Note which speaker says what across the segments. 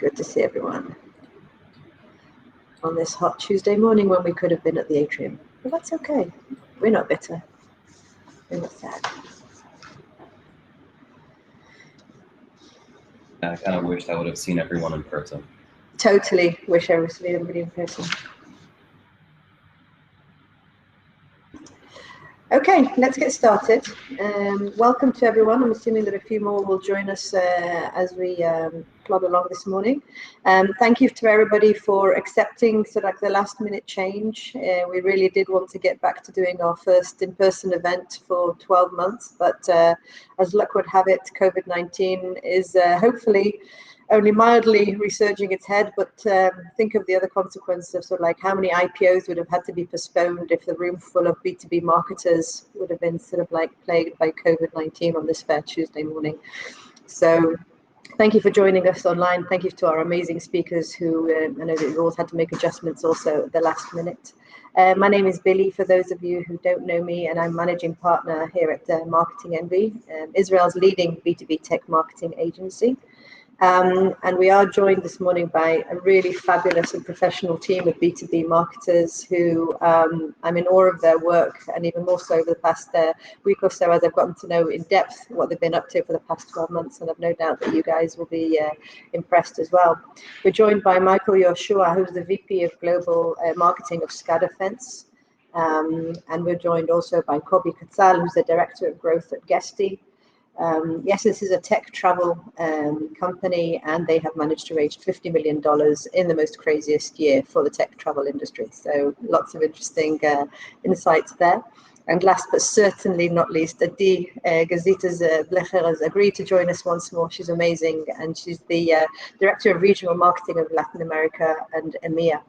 Speaker 1: Good to see everyone on this hot Tuesday morning when we could have been at the atrium. But that's okay. We're not bitter. We're not sad.
Speaker 2: I kind of wished I would have seen everyone in person.
Speaker 1: Totally wish I was seeing everybody in person. Okay, let's get started. Welcome to everyone. I'm assuming that a few more will join us as we plod along this morning. Thank you to everybody for accepting the last minute change. We really did want to get back to doing our first in-person event for 12 months, but as luck would have it, COVID-19 is hopefully only mildly resurging its head, but think of the other consequences of how many IPOs would have had to be postponed if the room full of B2B marketers would have been plagued by COVID-19 on this fair Tuesday morning. So thank you for joining us online. Thank you to our amazing speakers who I know that you've all had to make adjustments also at the last minute. My name is Billy, for those of you who don't know me, and I'm managing partner here at Marketing Envy, Israel's leading B2B tech marketing agency. And we are joined this morning by a really fabulous and professional team of B2B marketers who I'm in awe of their work, and even more so over the past week or so as I've gotten to know in depth what they've been up to for the past 12 months, and I've no doubt that you guys will be impressed as well. We're joined by Michael Yoshua, who's the VP of Global Marketing of SCADAfence, and we're joined also by Kobi Katzal, who's the Director of Growth at Guesty. Yes, this is a tech travel company, and they have managed to raise $50 million in the most craziest year for the tech travel industry. So lots of interesting insights there. And last but certainly not least, Adi Gazitas Blecher has agreed to join us once more. She's amazing, and she's the Director of Regional Marketing of Latin America and EMEA.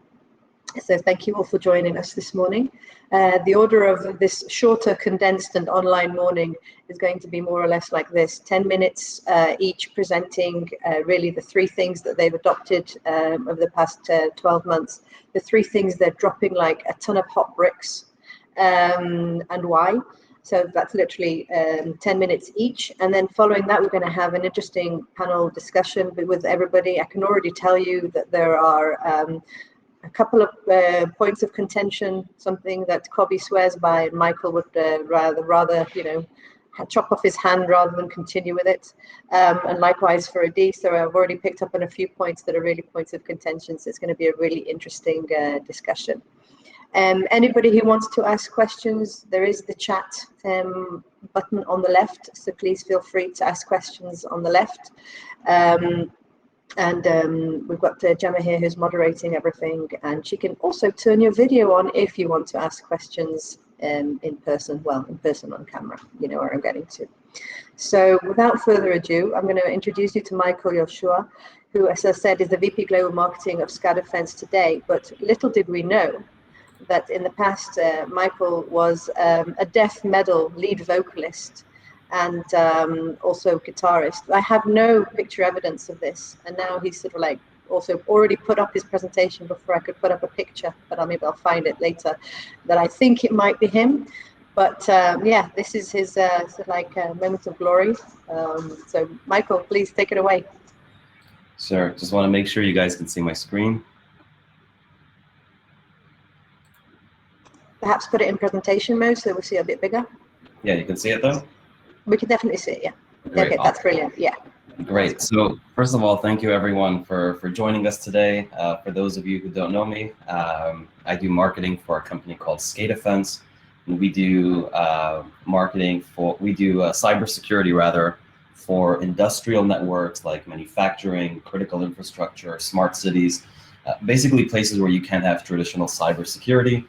Speaker 1: So thank you all for joining us this morning. The order of this shorter, condensed and online morning is going to be more or less like this: 10 minutes each presenting really the three things that they've adopted over the past 12 months, the three things they're dropping like a ton of hot bricks, and why. So that's literally 10 minutes each. And then following that, we're going to have an interesting panel discussion with everybody. I can already tell you that there are a couple of points of contention, something that Kobi swears by, and Michael would rather chop off his hand rather than continue with it. And likewise for Adi. So I've already picked up on a few points that are really points of contention. So it's going to be a really interesting discussion. Anybody who wants to ask questions, there is the chat button on the left. So please feel free to ask questions on the left. And we've got Gemma here who's moderating everything, and she can also turn your video on if you want to ask questions in person, well, in person on camera, you know where I'm getting to. So without further ado, I'm going to introduce you to Michael Yoshua, who, as I said, is the VP Global Marketing of SCADAfence today, but little did we know that in the past, Michael was a death metal lead vocalist and also guitarist. I have no picture evidence of this, and now he's also already put up his presentation before I could put up a picture, but maybe I'll find it later, that I think it might be him. But yeah, this is his moment of glory. So Michael, please take it away.
Speaker 2: Sure, just want to make sure you guys can see my screen.
Speaker 1: Perhaps put it in presentation mode so we'll see a bit bigger.
Speaker 2: Yeah, you can see it though?
Speaker 1: We can definitely see it, yeah.
Speaker 2: Great,
Speaker 1: okay,
Speaker 2: awesome.
Speaker 1: That's brilliant, yeah.
Speaker 2: Great. So first of all, thank you everyone for joining us today. For those of you who don't know me, I do marketing for a company called SCADAfence. And we do cybersecurity rather for industrial networks like manufacturing, critical infrastructure, smart cities, basically places where you can't have traditional cybersecurity.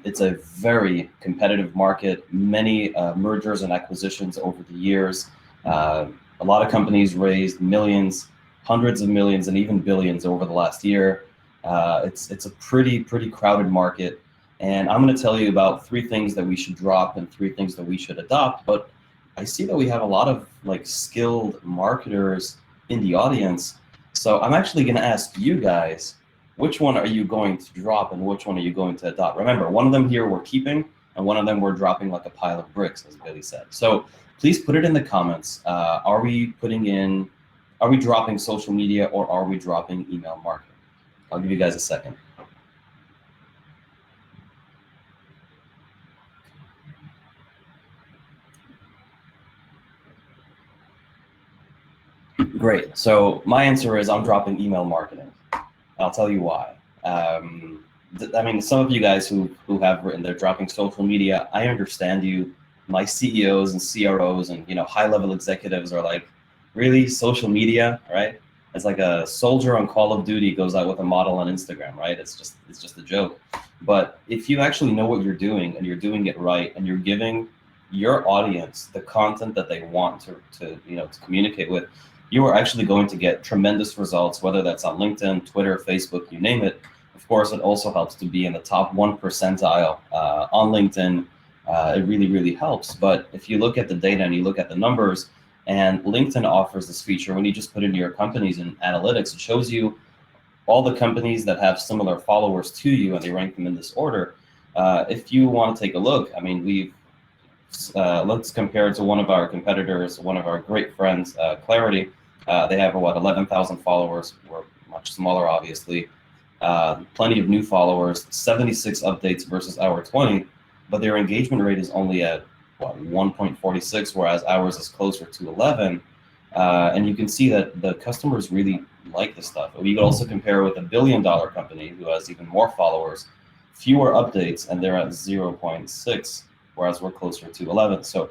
Speaker 2: It's a very competitive market, many mergers and acquisitions over the years. A lot of companies raised millions, hundreds of millions, and even billions over the last year. It's a pretty crowded market. And I'm going to tell you about three things that we should drop and three things that we should adopt. But I see that we have a lot of skilled marketers in the audience. So I'm actually going to ask you guys, which one are you going to drop and which one are you going to adopt? Remember, one of them here we're keeping and one of them we're dropping like a pile of bricks, as Billy said. So please put it in the comments. Are we putting in Are we dropping social media or are we dropping email marketing? I'll give you guys a second. Great. So my answer is I'm dropping email marketing. I'll tell you why. I mean, some of you guys who have written they're dropping social media, I understand you. My CEOs and CROs and high-level executives are like, really, social media, right? It's like a soldier on Call of Duty goes out with a model on Instagram, right? It's just a joke. But if you actually know what you're doing and you're doing it right and you're giving your audience the content that they want to communicate with, you are actually going to get tremendous results, whether that's on LinkedIn, Twitter, Facebook, you name it. Of course, it also helps to be in the top 1 percentile on LinkedIn. It really, really helps. But if you look at the data and you look at the numbers, and LinkedIn offers this feature, when you just put into your companies in analytics, it shows you all the companies that have similar followers to you, and they rank them in this order. If you want to take a look, I mean, let's compare it to one of our competitors, one of our great friends, Clarity. They have, 11,000 followers. We're much smaller, obviously. Plenty of new followers, 76 updates versus our 20, but their engagement rate is only at 1.46, whereas ours is closer to 11. And you can see that the customers really like this stuff. We could also compare with a $1 billion company who has even more followers, fewer updates, and they're at 0.6, whereas we're closer to 11. So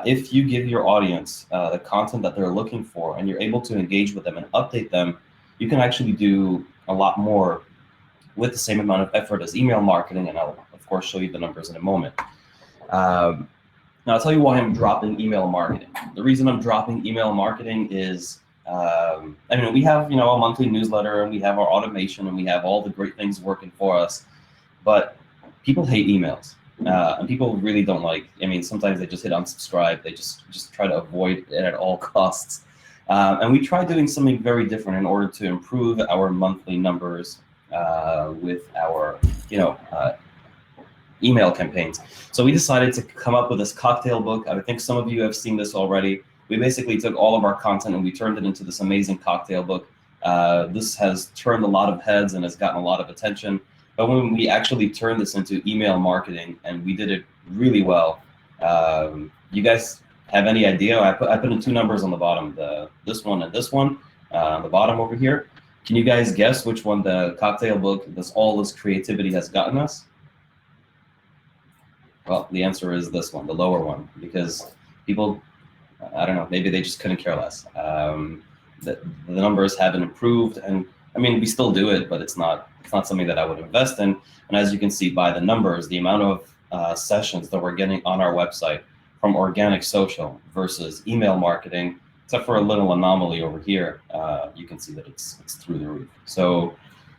Speaker 2: if you give your audience the content that they're looking for and you're able to engage with them and update them, you can actually do a lot more with the same amount of effort as email marketing. And I'll, of course, show you the numbers in a moment. Now, I'll tell you why I'm dropping email marketing. The reason I'm dropping email marketing is, I mean, we have, a monthly newsletter and we have our automation and we have all the great things working for us, but people hate emails. And people really don't like, I mean, sometimes they just hit unsubscribe. They just try to avoid it at all costs. And we tried doing something very different in order to improve our monthly numbers with our, email campaigns. So we decided to come up with this cocktail book. I think some of you have seen this already. We basically took all of our content and we turned it into this amazing cocktail book. This has turned a lot of heads and has gotten a lot of attention. But when we actually turned this into email marketing and we did it really well, you guys have any idea? I put in 2 numbers on the bottom, this one and this one, on the bottom over here. Can you guys guess which one the cocktail book, all this creativity has gotten us? Well, the answer is this one, the lower one, because people, I don't know, maybe they just couldn't care less. The numbers haven't improved, and I mean, we still do it, but it's not something that I would invest in. And as you can see by the numbers, the amount of sessions that we're getting on our website from organic social versus email marketing, except for a little anomaly over here, you can see that it's through the roof. So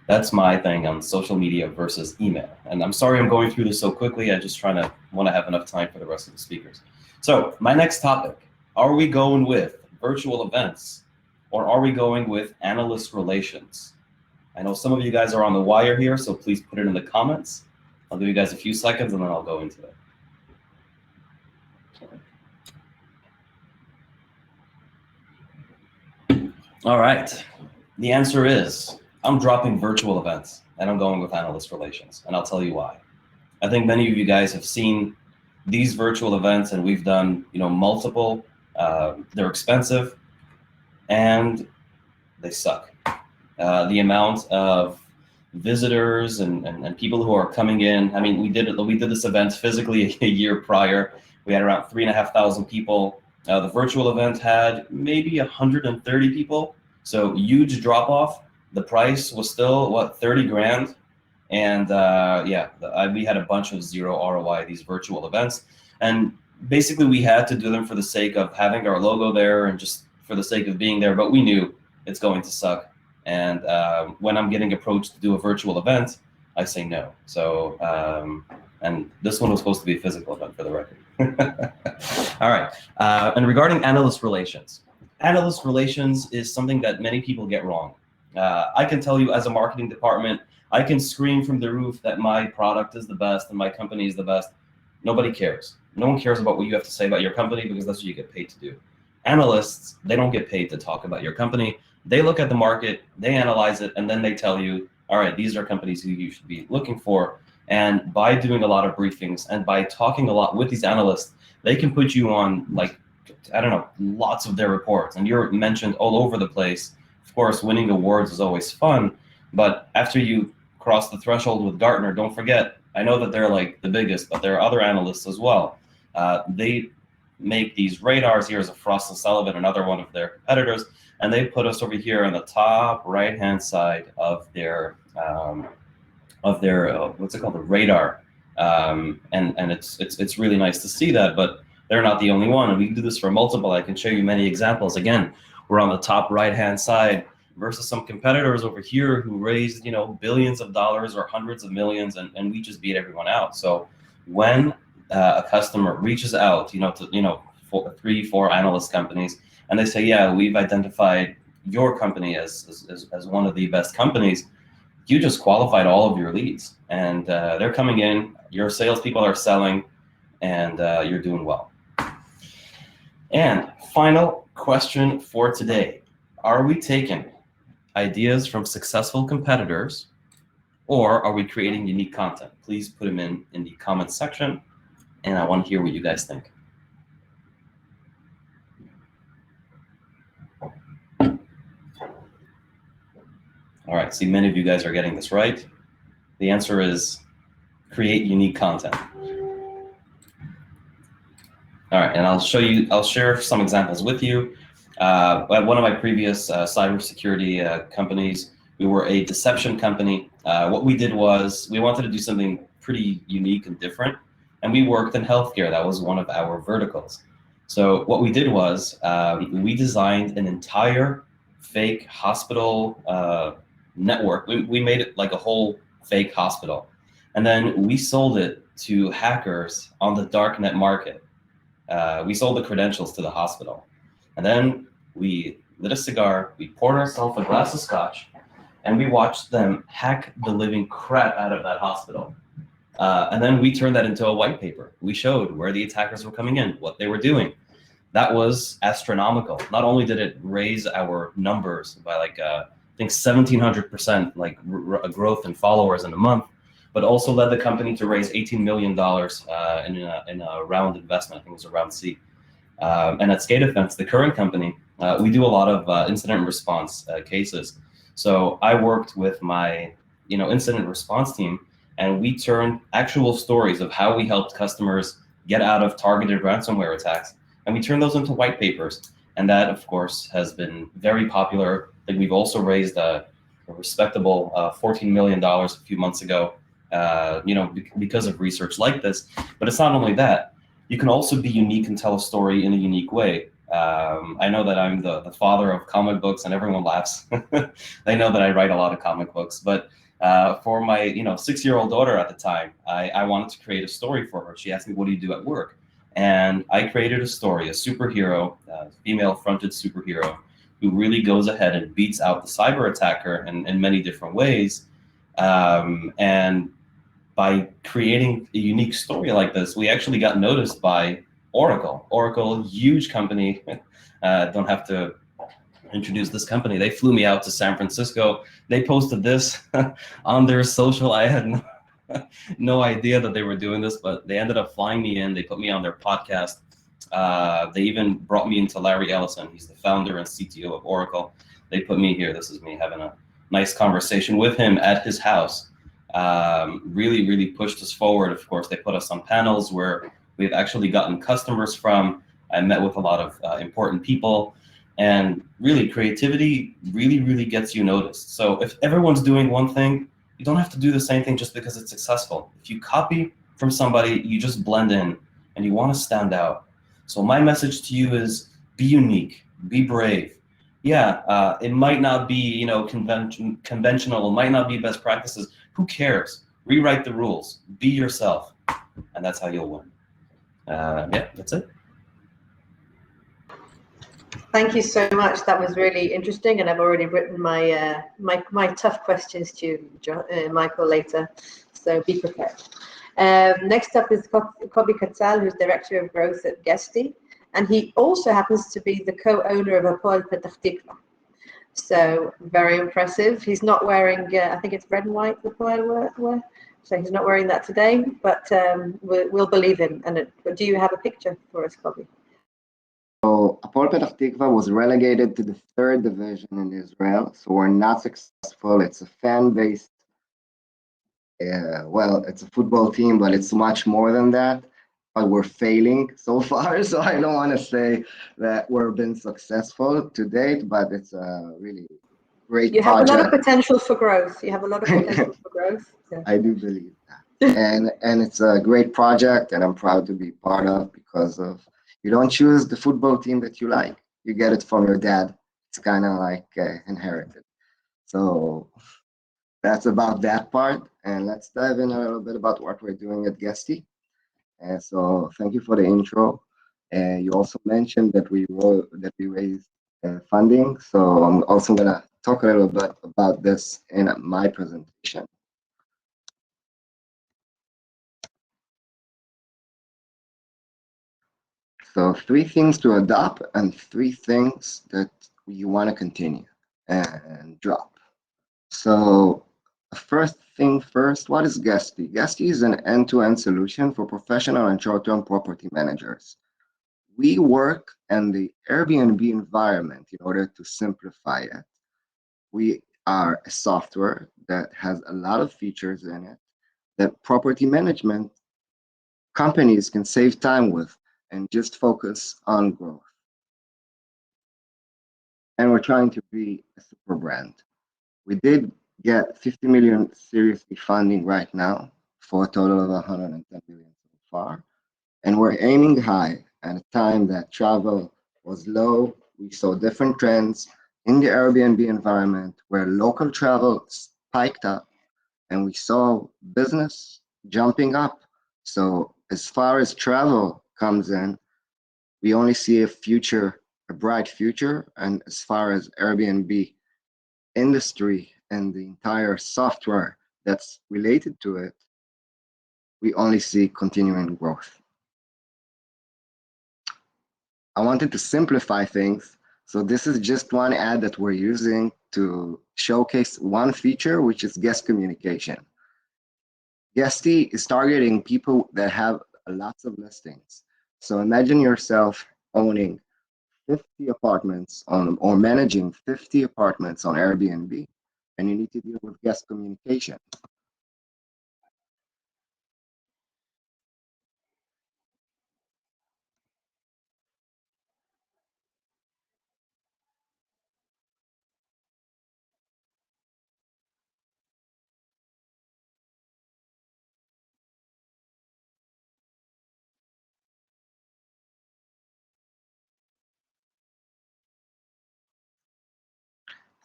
Speaker 2: that's my thing on social media versus email. And I'm sorry I'm going through this so quickly. I just want to have enough time for the rest of the speakers. So my next topic, are we going with virtual events or are we going with analyst relations? I know some of you guys are on the wire here, so please put it in the comments. I'll give you guys a few seconds and then I'll go into it. All right, the answer is I'm dropping virtual events and I'm going with analyst relations, and I'll tell you why. I think many of you guys have seen these virtual events and we've done, multiple. They're expensive and they suck. The amount of visitors and people who are coming in. I mean, we did this event physically a year prior. We had around 3,500 people. The virtual event had maybe 130 people. So huge drop off. The price was still 30 grand. And we had a bunch of zero ROI, these virtual events. And basically we had to do them for the sake of having our logo there and just for the sake of being there. But we knew it's going to suck. And when I'm getting approached to do a virtual event, I say no. So, and this one was supposed to be a physical event for the record. All right. And regarding analyst relations is something that many people get wrong. I can tell you as a marketing department, I can scream from the roof that my product is the best and my company is the best. Nobody cares. No one cares about what you have to say about your company because that's what you get paid to do. Analysts, they don't get paid to talk about your company. They look at the market, they analyze it, and then they tell you, all right, these are companies who you should be looking for. And by doing a lot of briefings and by talking a lot with these analysts, they can put you on, like, I don't know, lots of their reports, and you're mentioned all over the place. Of course, winning awards is always fun, but after you cross the threshold with Gartner, don't forget, I know that they're like the biggest, but there are other analysts as well. They make these radars. Here's a Frost & Sullivan, another one of their competitors, and they put us over here on the top right-hand side of their what's it called, the radar, and it's really nice to see that, but they're not the only one, and we can do this for multiple. I can show you many examples. Again, we're on the top right-hand side versus some competitors over here who raised, billions of dollars or hundreds of millions, and we just beat everyone out. So when a customer reaches out, to 3-4 analyst companies, and they say, yeah, we've identified your company as one of the best companies, you just qualified all of your leads, and they're coming in, your salespeople are selling, and you're doing well. And final question for today: are we taking ideas from successful competitors, or are we creating unique content? Please put them in the comments section, and I want to hear what you guys think. All right, see, many of you guys are getting this right. The answer is create unique content. All right, and I'll share some examples with you. At one of my previous cybersecurity companies, we were a deception company. What we did was we wanted to do something pretty unique and different, and we worked in healthcare. That was one of our verticals. So what we did was we designed an entire fake hospital network. We made it like a whole fake hospital, and then we sold it to hackers on the darknet market. We sold the credentials to the hospital, and then we lit a cigar, we poured ourselves a glass of scotch, and we watched them hack the living crap out of that hospital. And then we turned that into a white paper. We showed where the attackers were coming in, what they were doing. That was astronomical. Not only did it raise our numbers by I think 1,700%, a growth in followers in a month, but also led the company to raise $18 million in a round investment. I think it was a round C. And at SCADAfence, the current company, we do a lot of incident response cases. So I worked with my incident response team, and we turned actual stories of how we helped customers get out of targeted ransomware attacks, and we turned those into white papers. And that, of course, has been very popular. I think we've also raised a respectable $14 million a few months ago, because of research like this. But it's not only that. You can also be unique and tell a story in a unique way. I know that I'm the father of comic books, and everyone laughs. They know that I write a lot of comic books. But for my 6-year-old daughter at the time, I wanted to create a story for her. She asked me, what do you do at work? And I created a story, a superhero, female-fronted superhero, who really goes ahead and beats out the cyber attacker in many different ways. And by creating a unique story like this, we actually got noticed by Oracle. Oracle, huge company. Don't have to introduce this company. They flew me out to San Francisco. They posted this on their social. I had no idea that they were doing this, but they ended up flying me in. They put me on their podcast. They even brought me into Larry Ellison. He's the founder and CTO of Oracle. They put me here. This is me having a nice conversation with him at his house. Really, really pushed us forward. Of course, they put us on panels where we've actually gotten customers from. I met with a lot of important people, and really creativity really, really gets you noticed. So if everyone's doing one thing, you don't have to do the same thing just because it's successful. If you copy from somebody, you just blend in, and you want to stand out. So my message to you is be unique, be brave. Yeah, it might not be conventional, it might not be best practices. Who cares? Rewrite the rules. Be yourself, and that's how you'll win. Yeah, that's it.
Speaker 1: Thank you so much. That was really interesting, and I've already written my my tough questions to you, Michael, later. So be prepared. Next up is Kobi Katzal, who's Director of Growth at Guesty. and he also happens to be the co-owner of Hapoel Petach Tikva. So very impressive. He's not wearing, I think it's red and white, the Hapoel wear. So he's not wearing that today, but we'll believe him. And do you have a picture for us, Kobi?
Speaker 3: So Hapoel Petach Tikva was relegated to the 3rd division in Israel. So we're not successful. It's a fan-based, well, it's a football team, but it's much more than that. But we're failing so far. So I don't want to say that we've been successful to date, but it's a really great project.
Speaker 1: You have a lot of potential for growth. You have a lot of potential for growth. Yeah.
Speaker 3: I do believe that. And it's a great project, and I'm proud to be part of, because of, you don't choose the football team that you like. You get it from your dad. It's kind of like inherited. So that's about that part. And let's dive in a little bit about what we're doing at Guesty. So thank you for the intro. You also mentioned that we raised funding. So I'm also gonna talk a little bit about this in my presentation. So 3 things to adopt and 3 things that you want to continue and drop. So first thing first, what is Guesty? Guesty is an end-to-end solution for professional and short-term property managers. We work in the Airbnb environment in order to simplify it. We are a software that has a lot of features in it that property management companies can save time with and just focus on growth. And we're trying to be a super brand. We did get 50 million Series B funding right now for a total of 110 million so far. And we're aiming high. At a time that travel was low, we saw different trends in the Airbnb environment where local travel spiked up, and we saw business jumping up. So as far as travel comes in, we only see a bright future. And as far as Airbnb industry and the entire software that's related to it, we only see continuing growth. I wanted to simplify things. So this is just one ad that we're using to showcase one feature, which is guest communication. Guesty is targeting people that have lots of listings. So imagine yourself owning 50 apartments or managing 50 apartments on Airbnb, and you need to deal with guest communication.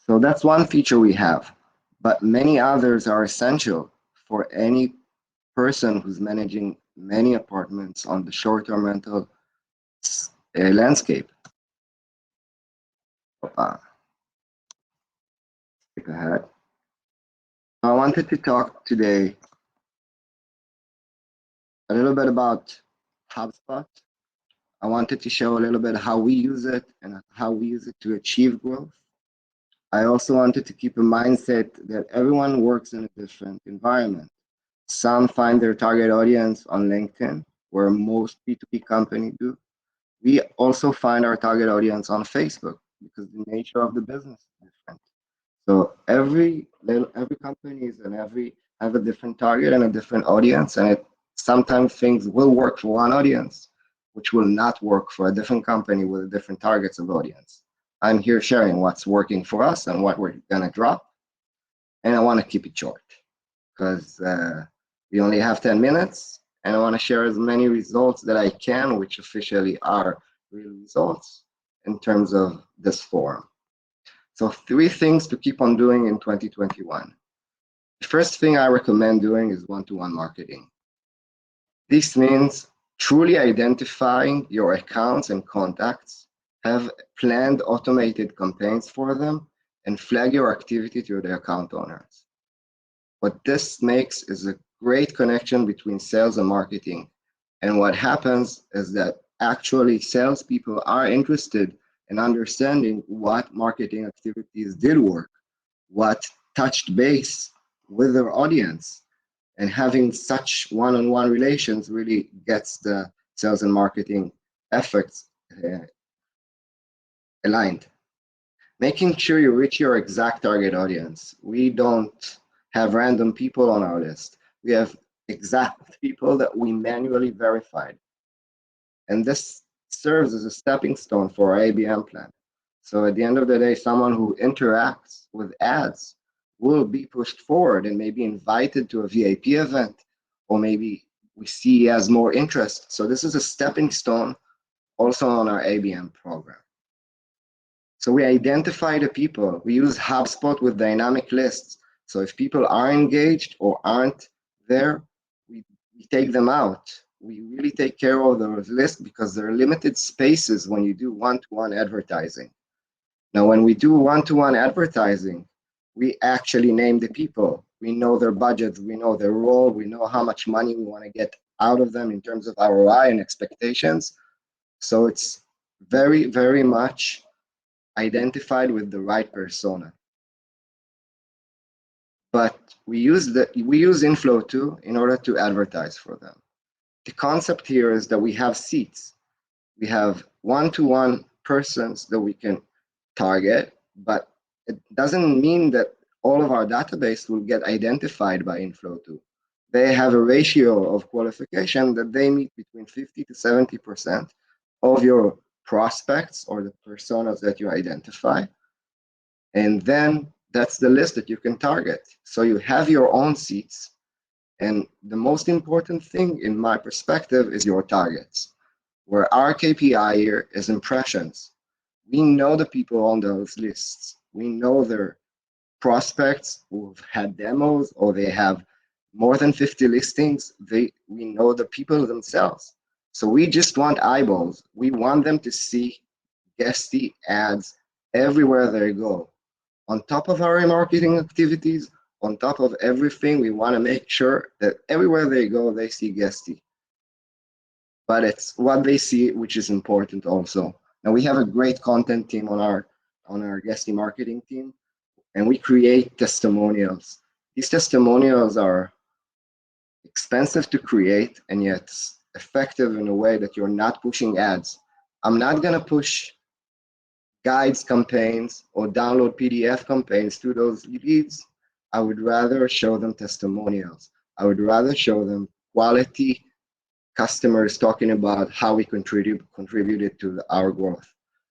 Speaker 3: So that's one feature we have, but many others are essential for any person who's managing many apartments on the short-term rental landscape. Skip ahead. I wanted to talk today a little bit about HubSpot. I wanted to show a little bit how we use it and how we use it to achieve growth. I also wanted to keep a mindset that everyone works in a different environment. Some find their target audience on LinkedIn, where most P2P companies do. We also find our target audience on Facebook because the nature of the business is different. So every company have a different target and a different audience, and sometimes things will work for one audience, which will not work for a different company with different targets of audience. I'm here sharing what's working for us and what we're gonna drop, and I want to keep it short because we only have 10 minutes, and I want to share as many results that I can, which officially are real results in terms of this forum. So 3 things to keep on doing in 2021. The first thing I recommend doing is one-to-one marketing. This means truly identifying your accounts and contacts, have planned automated campaigns for them, and flag your activity to the account owners. What this makes is a great connection between sales and marketing. And what happens is that actually salespeople are interested in understanding what marketing activities did work, what touched base with their audience. And having such one-on-one relations really gets the sales and marketing efforts aligned. Making sure you reach your exact target audience. We don't have random people on our list. We have exact people that we manually verified. And this serves as a stepping stone for our ABM plan. So at the end of the day, someone who interacts with ads will be pushed forward and maybe invited to a VIP event, or maybe we see he has more interest. So this is a stepping stone also on our ABM program. So we identify the people. We use HubSpot with dynamic lists. So if people are engaged or aren't there, we take them out. We really take care of those lists because there are limited spaces when you do one-to-one advertising. Now, when we do one-to-one advertising, we actually name the people. We know their budgets, we know their role, we know how much money we want to get out of them in terms of ROI and expectations. So it's very, very much identified with the right persona. But we use Inflow too in order to advertise for them. The concept here is that we have seats. We have one-to-one persons that we can target, but it doesn't mean that all of our database will get identified by Inflow too. They have a ratio of qualification that they meet between 50 to 70% of your prospects or the personas that you identify. And then that's the list that you can target. So you have your own seats. And the most important thing in my perspective is your targets, where our KPI here is impressions. We know the people on those lists. We know their prospects who've had demos or they have more than 50 listings. We know the people themselves. So we just want eyeballs. We want them to see Guesty ads everywhere they go. On top of our marketing activities, on top of everything, we want to make sure that everywhere they go, they see Guesty. But it's what they see which is important also. Now we have a great content team on our Guesty marketing team, and we create testimonials. These testimonials are expensive to create and yet effective in a way that you're not pushing ads. I'm not gonna push guides campaigns or download PDF campaigns to those leads. I would rather show them testimonials. I would rather show them quality customers talking about how we contributed to our growth.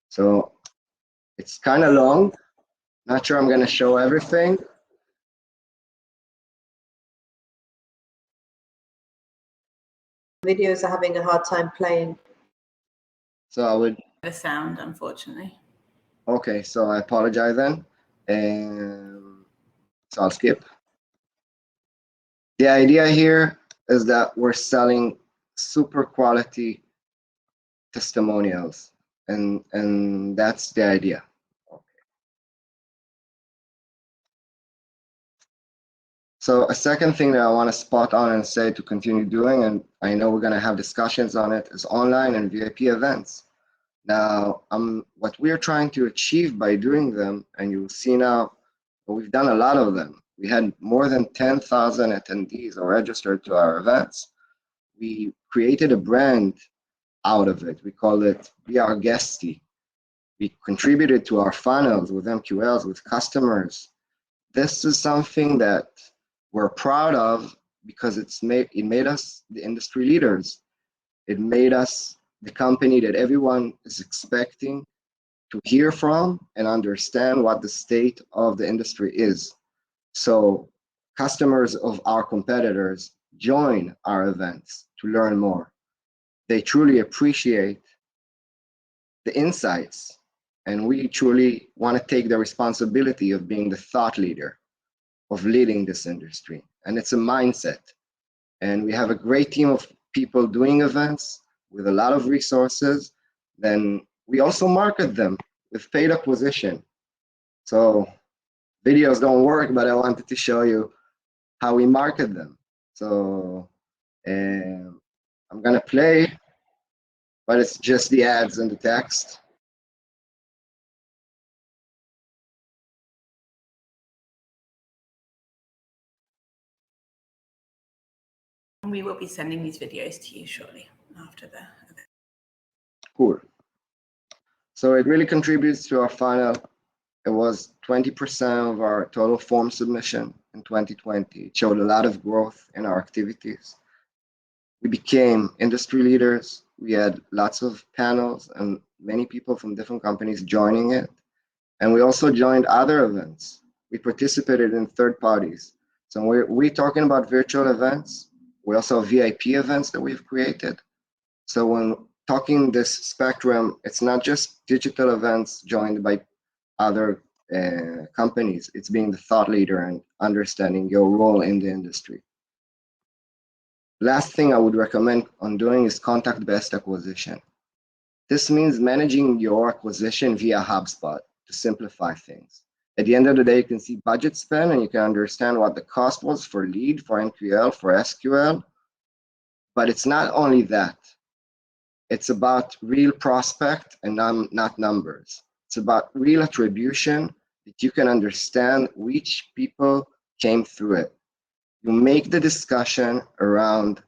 Speaker 3: So it's kind of long. Not sure I'm going to show everything.
Speaker 1: Videos are having a hard time playing.
Speaker 3: So I would.
Speaker 4: The sound, unfortunately.
Speaker 3: Okay, so I apologize then. So I'll skip. The idea here is that we're selling super quality testimonials, and that's the idea. Okay. So a second thing that I want to spot on and say to continue doing, and I know we're going to have discussions on it, is online and VIP events. Now, what we're trying to achieve by doing them, and you'll see now, we've done a lot of them. We had more than 10,000 attendees are registered to our events. We created a brand out of it. We call it Be Our Guesty. We contributed to our funnels with MQLs, with customers. This is something that we're proud of because it made us the industry leaders. It made us the company that everyone is expecting to hear from and understand what the state of the industry is. So customers of our competitors join our events to learn more. They truly appreciate the insights, and we truly want to take the responsibility of being the thought leader, of leading this industry. And it's a mindset. And we have a great team of people doing events with a lot of resources. Then we also market them with paid acquisition. So videos don't work, but I wanted to show you how we market them. So I'm gonna play but it's just the ads and the text.
Speaker 4: We will be sending these videos to you shortly after the event.
Speaker 3: Cool. So it really contributes to our funnel. It was 20% of our total form submission in 2020. It showed a lot of growth in our activities. We became industry leaders. We had lots of panels and many people from different companies joining it. And we also joined other events. We participated in third parties. So we're talking about virtual events. We also have VIP events that we've created. So when talking this spectrum, it's not just digital events joined by other companies. It's being the thought leader and understanding your role in the industry. Last thing I would recommend on doing is contact-based acquisition. This means managing your acquisition via HubSpot to simplify things. At the end of the day, you can see budget spend and you can understand what the cost was for lead, for NQL, for SQL. But it's not only that. It's about real prospect and not numbers. It's about real attribution that you can understand which people came through it. You make the discussion around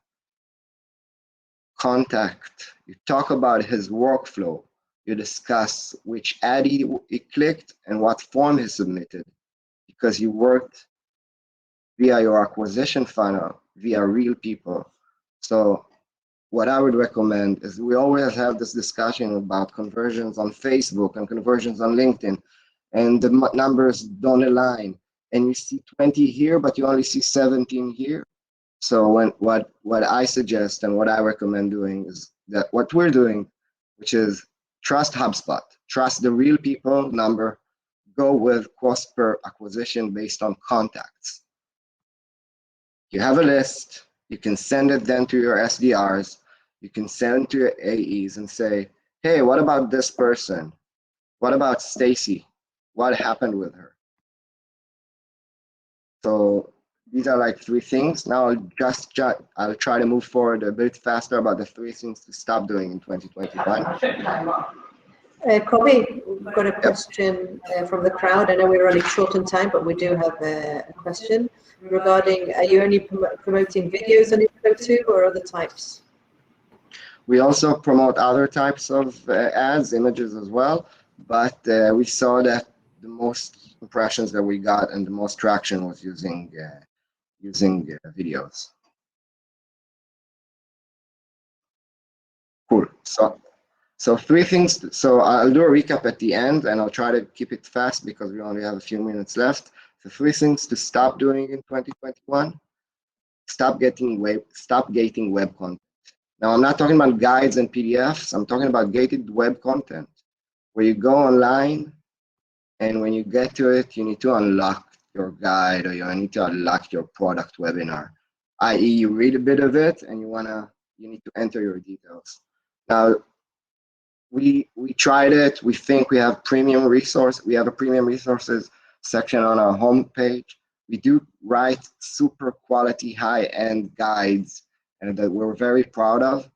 Speaker 3: contact. You talk about his workflow. You discuss which ad he clicked and what form he submitted, because you worked via your acquisition funnel, via real people. So what I would recommend is we always have this discussion about conversions on Facebook and conversions on LinkedIn, and the numbers don't align. And you see 20 here, but you only see 17 here. So what I suggest and what I recommend doing is that what we're doing, which is trust HubSpot, trust the real people number, go with cost per acquisition based on contacts. You have a list, you can send it then to your SDRs, you can send it to your AEs and say, hey, what about this person? What about Stacy? What happened with her? So these are like 3 things. Now I'll try to move forward a bit faster about the 3 things to stop doing in 2021.
Speaker 1: Kobe, we've got a question from the crowd. I know we're running short on time, but we do have a question regarding, are you only promoting videos on Info 2 or other types?
Speaker 3: We also promote other types of ads, images as well, but we saw that the most impressions that we got and the most traction was using videos. Cool. So 3 things. So I'll do a recap at the end, and I'll try to keep it fast because we only have a few minutes left. So 3 things to stop doing in 2021. Stop gating web content. Now I'm not talking about guides and PDFs. I'm talking about gated web content, where you go online, and when you get to it, you need to unlock your guide or you need to unlock your product webinar, i.e., you read a bit of it and you need to enter your details. Now, we tried it. We think we have premium resource. We have a premium resources section on our homepage. We do write super quality, high-end guides, and that we're very proud of.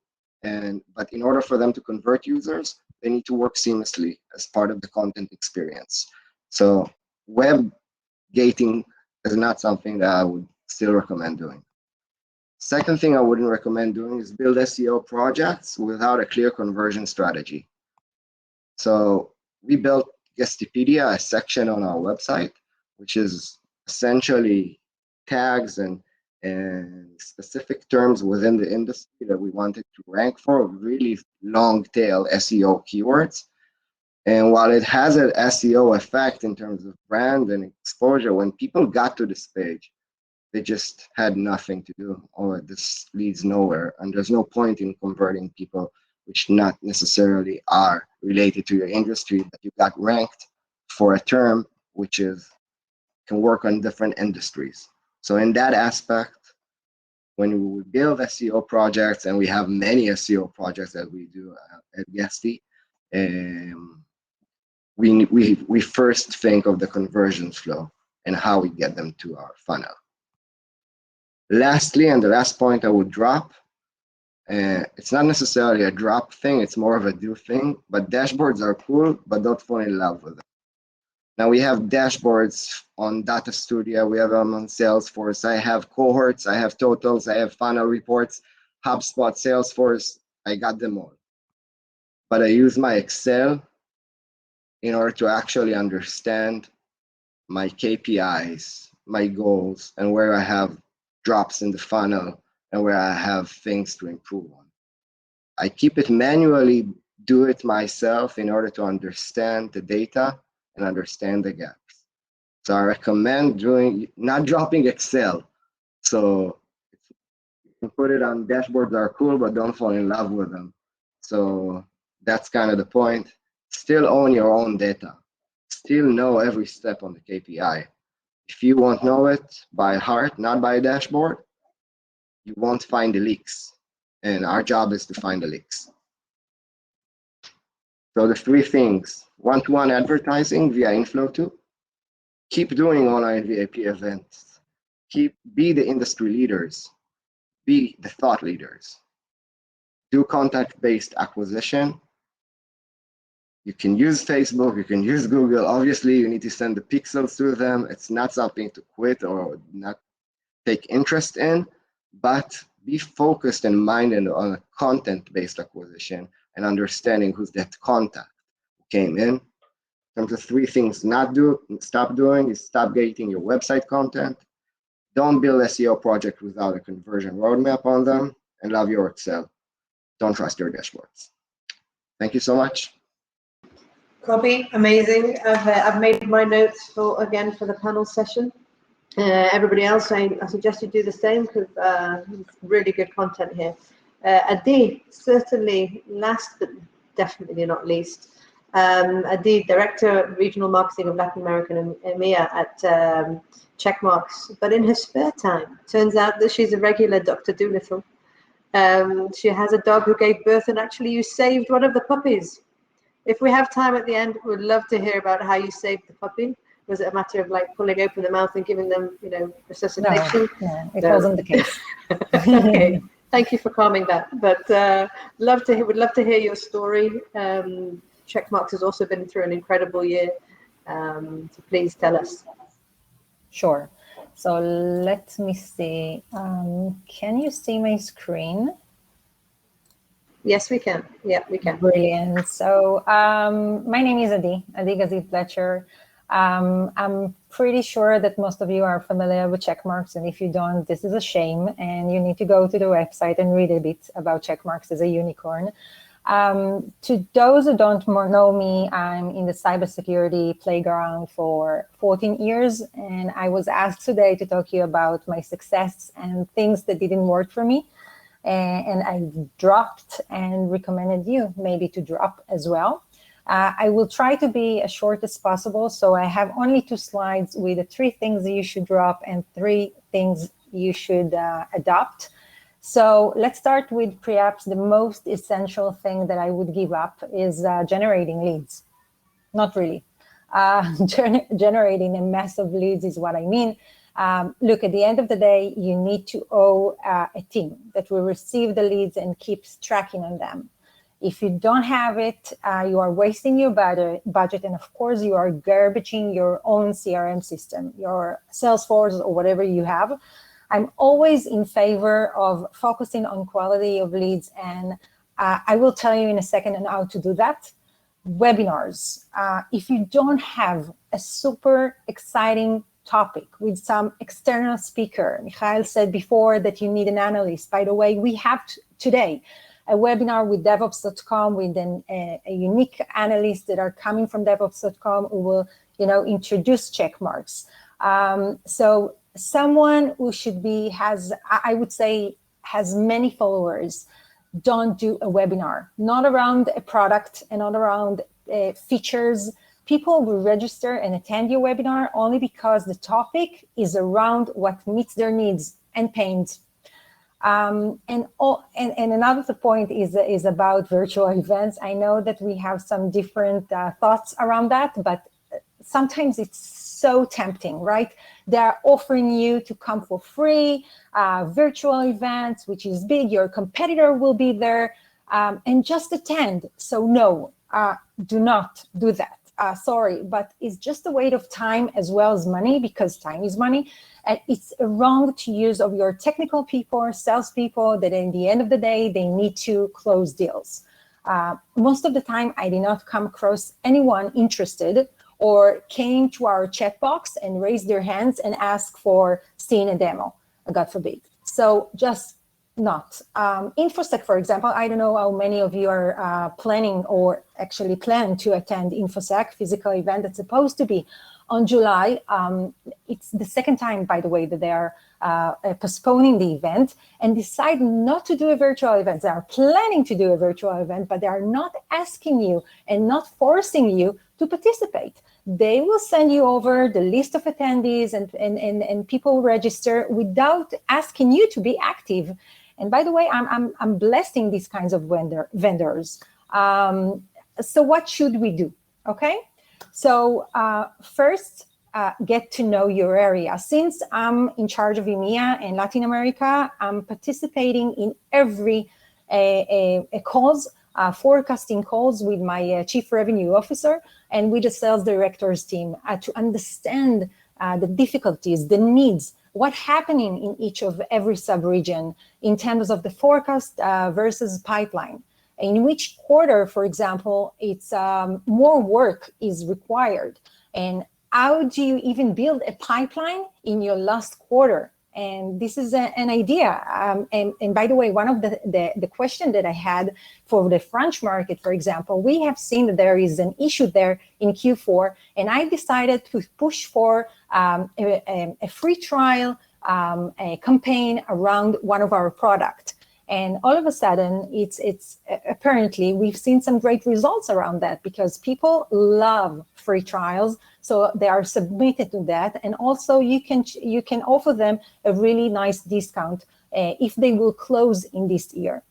Speaker 3: But in order for them to convert users, they need to work seamlessly as part of the content experience. So web gating is not something that I would still recommend doing. Second thing I wouldn't recommend doing is build SEO projects without a clear conversion strategy. So we built Guestipedia, a section on our website, which is essentially tags and specific terms within the industry that we wanted to rank for, really long tail SEO keywords. And while it has an SEO effect in terms of brand and exposure, when people got to this page, they just had nothing to do, or this leads nowhere. And there's no point in converting people which not necessarily are related to your industry, but you got ranked for a term which can work on different industries. So in that aspect, when we build SEO projects, and we have many SEO projects that we do at Guesty, we first think of the conversions flow and how we get them to our funnel. Lastly, and the last point I would drop, It's not necessarily a drop thing, it's more of a do thing, but dashboards are cool, but don't fall in love with them. Now we have dashboards on Data Studio, we have them on Salesforce, I have cohorts, I have totals, I have funnel reports, HubSpot, Salesforce, I got them all. But I use my Excel in order to actually understand my KPIs, my goals, and where I have drops in the funnel and where I have things to improve on. I keep it manually, do it myself in order to understand the data and understand the gaps. So I recommend not dropping Excel. So you can put it on dashboards are cool, but don't fall in love with them. So that's kind of the point. Still own your own data. Still know every step on the KPI. If you won't know it by heart, not by a dashboard, you won't find the leaks. And our job is to find the leaks. So the 3 things: one-to-one advertising via Inflow2, keep doing online VIP events, be the industry leaders, be the thought leaders, do contact-based acquisition. You can use Facebook, you can use Google. Obviously, you need to send the pixels to them. It's not something to quit or not take interest in, but be focused and minded on a content-based acquisition and understanding who's that contact who came in. Terms of 3 things stop doing is stop gating your website content. Don't build SEO project without a conversion roadmap on them, and love your Excel. Don't trust your dashboards. Thank you so much.
Speaker 1: Copy, amazing. I've made my notes for the panel session. Everybody else, I suggest you do the same because really good content here. Adi, certainly last but definitely not least. Adi, Director Regional Marketing of Latin America and EMEA at Checkmarx. But in her spare time, turns out that she's a regular Dr. Doolittle. She has a dog who gave birth, and actually you saved one of the puppies. If we have time at the end, we'd love to hear about how you saved the puppy. Was it a matter of like pulling open the mouth and giving them, resuscitation?
Speaker 5: No, it wasn't the case.
Speaker 1: Okay, thank you for calming that. But would love to hear your story. Checkmarx has also been through an incredible year. So please tell us.
Speaker 5: Sure. So let me see. Can you see my screen?
Speaker 1: Yes, we can. Yeah, we can.
Speaker 5: Brilliant. So my name is Adi Gazit-Fletcher. I'm pretty sure that most of you are familiar with Checkmarx, and if you don't, this is a shame, and you need to go to the website and read a bit about Checkmarx as a unicorn. To those who don't know me, I'm in the cybersecurity playground for 14 years, and I was asked today to talk to you about my success and things that didn't work for me. And I dropped and recommended you maybe to drop as well. I will try to be as short as possible. So I have only 2 slides with the 3 things that you should drop and 3 things you should adopt. So let's start with perhaps the most essential thing that I would give up is generating leads. Not really. Generating a mass of leads is what I mean. Look, at the end of the day, you need to owe a team that will receive the leads and keeps tracking on them. If you don't have it, you are wasting your budget, and of course, you are garbaging your own CRM system, your Salesforce or whatever you have. I'm always in favor of focusing on quality of leads, and I will tell you in a second on how to do that. Webinars. If you don't have a super exciting topic with some external speaker, Michael said before that you need an analyst. By the way, we have today a webinar with DevOps.com with a unique analyst that are coming from DevOps.com who will, introduce Checkmarx. So someone who has many followers. Don't do a webinar, not around a product and not around features. People will register and attend your webinar only because the topic is around what meets their needs and pains. And another point is about virtual events. I know that we have some different thoughts around that, but sometimes it's so tempting, right? They're offering you to come for free, virtual events, which is big. Your competitor will be there, and just attend. So no, do not do that. Sorry, but it's just a waste of time as well as money, because time is money. And it's wrong to use of your technical people or salespeople that in the end of the day, they need to close deals. Most of the time, I did not come across anyone interested or came to our chat box and raised their hands and asked for seeing a demo, God forbid. So just not. InfoSec, for example, I don't know how many of you are planning or actually plan to attend InfoSec, physical event that's supposed to be on July. It's the second time, by the way, that they are postponing the event and decide not to do a virtual event. They are planning to do a virtual event, but they are not asking you and not forcing you to participate. They will send you over the list of attendees and people register without asking you to be active. And by the way, I'm blessing these kinds of vendors. So what should we do? Okay. So first, get to know your area. Since I'm in charge of EMEA and Latin America, I'm participating in every calls, forecasting calls with my chief revenue officer and with the sales directors team to understand the difficulties, the needs, what's happening in each of every sub-region in terms of the forecast versus pipeline. In which quarter, for example, it's more work is required. And how do you even build a pipeline in your last quarter? And this is an idea. And by the way, one of the question that I had for the French market, for example, we have seen that there is an issue there in Q4, and I decided to push for a free trial, a campaign around one of our products. And all of a sudden, it's apparently we've seen some great results around that because people love free trials, so they are submitted to that. And also, you can offer them a really nice discount if they will close in this year.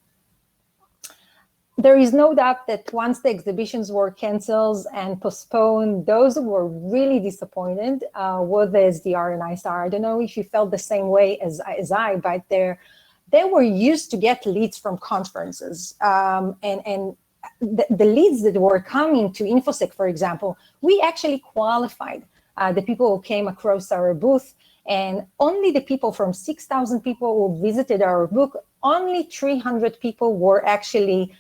Speaker 5: There is no doubt that once the exhibitions were canceled and postponed, those who were really disappointed were the SDR and ISR. I don't know if you felt the same way as I, but they were used to get leads from conferences. And the leads that were coming to InfoSec, for example, we actually qualified the people who came across our booth, and only the people from 6,000 people who visited our booth, only 300 people were actually,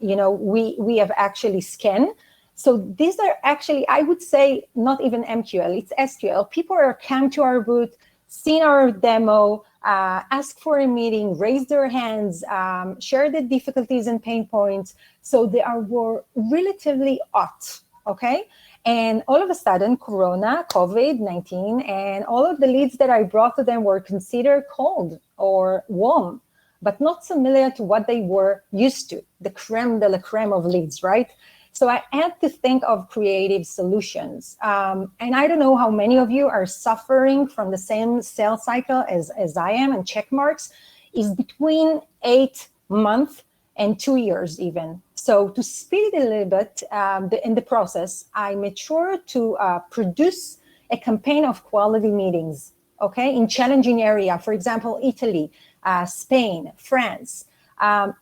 Speaker 5: we have actually scanned. So these are actually, I would say, not even MQL, it's SQL. People are come to our booth, seen our demo, ask for a meeting, raise their hands, share the difficulties and pain points. So they were relatively hot, okay? And all of a sudden, Corona, COVID-19, and all of the leads that I brought to them were considered cold or warm, but not familiar to what they were used to, the creme de la creme of leads, right? So I had to think of creative solutions. And I don't know how many of you are suffering from the same sales cycle as I am, and Checkmarx is between 8 months and 2 years even. So to speed it a little bit in the process, I made sure to produce a campaign of quality meetings, okay, in challenging area, for example, Italy, Spain, France.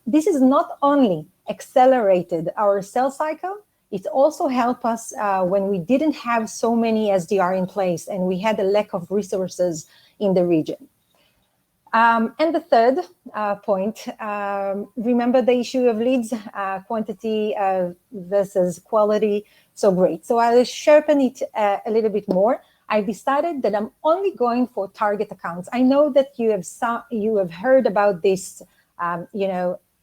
Speaker 5: This is not only accelerated our sales cycle, it also helped us when we didn't have so many SDR in place and we had a lack of resources in the region. And the third point, remember the issue of leads, quantity versus quality. So great. So I'll sharpen it a little bit more. I decided that I'm only going for target accounts. I know that you have heard about this,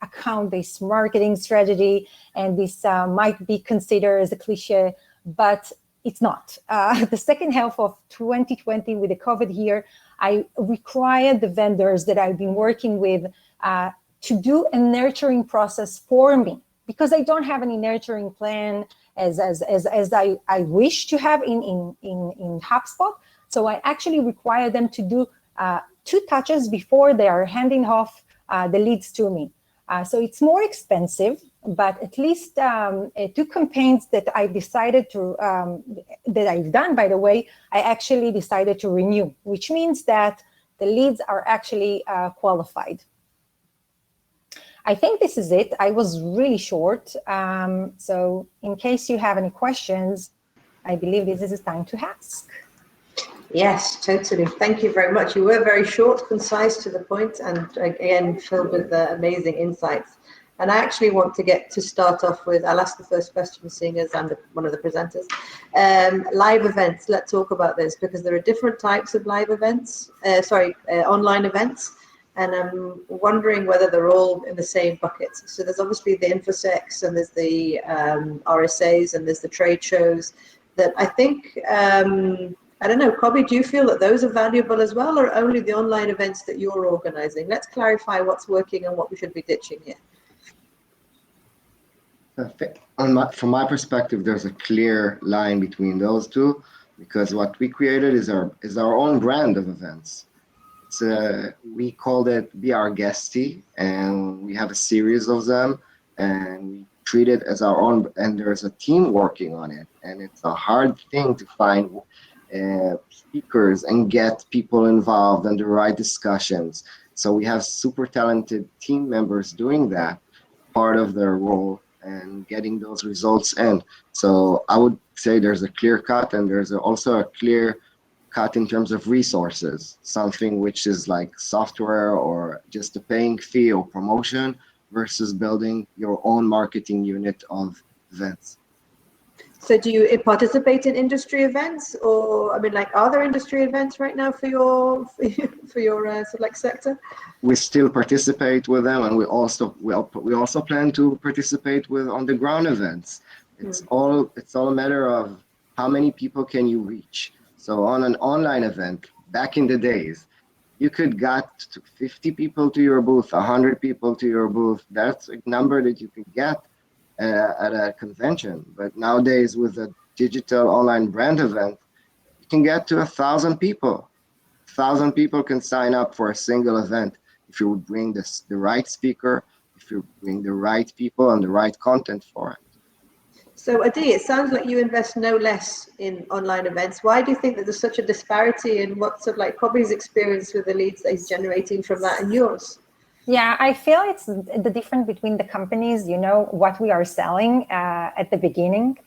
Speaker 5: account-based marketing strategy, and this might be considered as a cliche, but it's not. The second half of 2020 with the COVID year, I required the vendors that I've been working with to do a nurturing process for me, because I don't have any nurturing plan as I wish to have in HubSpot. So I actually require them to do 2 touches before they are handing off the leads to me. So it's more expensive, but at least 2 campaigns that I decided to, that I've done, by the way, I actually decided to renew, which means that the leads are actually qualified. I think this is it. I was really short. So in case you have any questions, I believe this is time to ask.
Speaker 1: Yes, totally. Thank you very much. You were very short, concise, to the point, and again, filled with amazing insights. And I actually want to get to start off with, I'll ask the first question, seeing as I'm one of the presenters. Live events, let's talk about this, because there are different types of live events, online events. And I'm wondering whether they're all in the same bucket. So there's obviously the InfoSecs, and there's the RSAs, and there's the trade shows that I think, I don't know, Kobi, do you feel that those are valuable as well, or only the online events that you're organizing? Let's clarify what's working and what we should be ditching here.
Speaker 3: From my perspective, there's a clear line between those two, because what we created is our own brand of events. We called it Be Our Guesty, and we have a series of them, and we treat it as our own, and there's a team working on it, and it's a hard thing to find speakers and get people involved and the right discussions. So we have super talented team members doing that, part of their role, and getting those results in. So I would say there's a clear cut, and there's also a clear cut in terms of resources, something which is like software or just a paying fee or promotion versus building your own marketing unit of events.
Speaker 1: So do you participate in industry events, or, I mean, like, are there industry events right now for your select sector?
Speaker 3: We still participate with them, and we also plan to participate with on the ground events. It's all a matter of how many people can you reach. So on an online event, back in the days, you could get to 50 people to your booth, 100 people to your booth. That's a number that you can get at a convention. But nowadays, with a digital online brand event, you can get to 1,000 people. 1,000 people can sign up for a single event if you would bring the right speaker, if you bring the right people and the right content for it.
Speaker 1: So Adi, it sounds like you invest no less in online events. Why do you think that there's such a disparity in what's sort of like Kobi's experience with the leads that he's generating from that and yours?
Speaker 5: Yeah, I feel it's the difference between the companies, you know, what we are selling at the beginning.